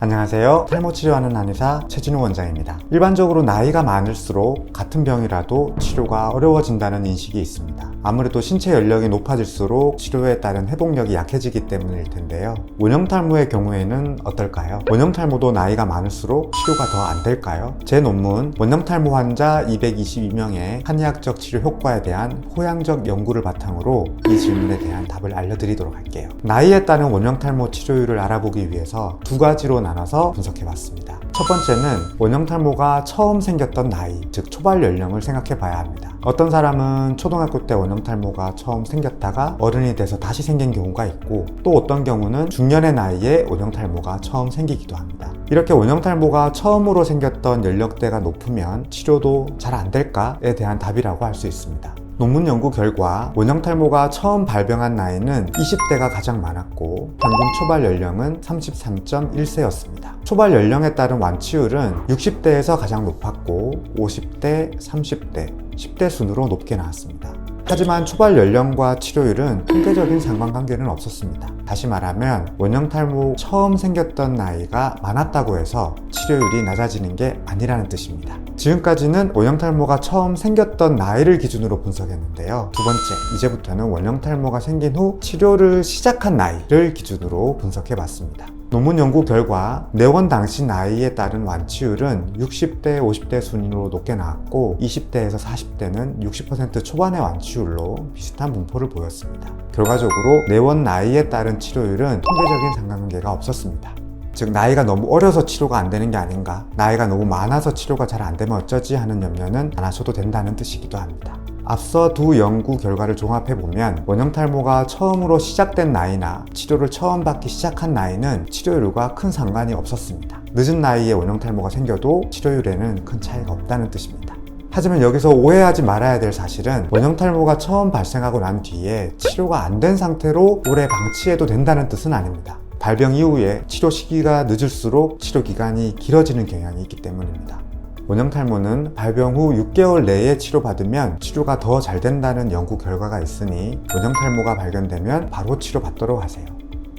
안녕하세요. 탈모 치료하는 한의사 최진우 원장입니다. 일반적으로 나이가 많을수록 같은 병이라도 치료가 어려워진다는 인식이 있습니다. 아무래도 신체 연령이 높아질수록 치료에 따른 회복력이 약해지기 때문일 텐데요. 원형탈모의 경우에는 어떨까요? 원형탈모도 나이가 많을수록 치료가 더 안 될까요? 제 논문 원형탈모 환자 222명의 한의학적 치료 효과에 대한 호양적 연구를 바탕으로 이 질문에 대한 답을 알려드리도록 할게요. 나이에 따른 원형탈모 치료율을 알아보기 위해서 두 가지로 나눠서 분석해봤습니다. 첫 번째는 원형탈모가 처음 생겼던 나이, 즉 초발 연령을 생각해 봐야 합니다. 어떤 사람은 초등학교 때 원형탈모가 처음 생겼다가 어른이 돼서 다시 생긴 경우가 있고, 또 어떤 경우는 중년의 나이에 원형탈모가 처음 생기기도 합니다. 이렇게 원형탈모가 처음으로 생겼던 연령대가 높으면 치료도 잘 안 될까에 대한 답이라고 할 수 있습니다. 논문 연구 결과 원형탈모가 처음 발병한 나이는 20대가 가장 많았고 평균 초발 연령은 33.1세였습니다. 초발 연령에 따른 완치율은 60대에서 가장 높았고 50대, 30대, 10대 순으로 높게 나왔습니다. 하지만 초발 연령과 치료율은 통계적인 상관관계는 없었습니다. 다시 말하면 원형탈모 처음 생겼던 나이가 많았다고 해서 치료율이 낮아지는 게 아니라는 뜻입니다. 지금까지는 원형탈모가 처음 생겼던 나이를 기준으로 분석했는데요. 두 번째, 이제부터는 원형탈모가 생긴 후 치료를 시작한 나이를 기준으로 분석해봤습니다. 논문 연구 결과 내원 당시 나이에 따른 완치율은 60대, 50대 순으로 높게 나왔고 20대에서 40대는 60% 초반의 완치율로 비슷한 분포를 보였습니다. 결과적으로 내원 나이에 따른 치료율은 통계적인 상관관계가 없었습니다. 즉 나이가 너무 어려서 치료가 안 되는 게 아닌가, 나이가 너무 많아서 치료가 잘 안 되면 어쩌지 하는 염려는 안 하셔도 된다는 뜻이기도 합니다. 앞서 두 연구 결과를 종합해보면 원형탈모가 처음으로 시작된 나이나 치료를 처음 받기 시작한 나이는 치료율과 큰 상관이 없었습니다. 늦은 나이에 원형탈모가 생겨도 치료율에는 큰 차이가 없다는 뜻입니다. 하지만 여기서 오해하지 말아야 될 사실은 원형탈모가 처음 발생하고 난 뒤에 치료가 안 된 상태로 오래 방치해도 된다는 뜻은 아닙니다. 발병 이후에 치료 시기가 늦을수록 치료 기간이 길어지는 경향이 있기 때문입니다. 원형탈모는 발병 후 6개월 내에 치료받으면 치료가 더 잘 된다는 연구 결과가 있으니 원형탈모가 발견되면 바로 치료받도록 하세요.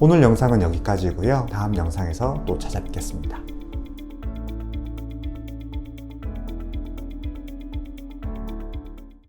오늘 영상은 여기까지고요. 다음 영상에서 또 찾아뵙겠습니다.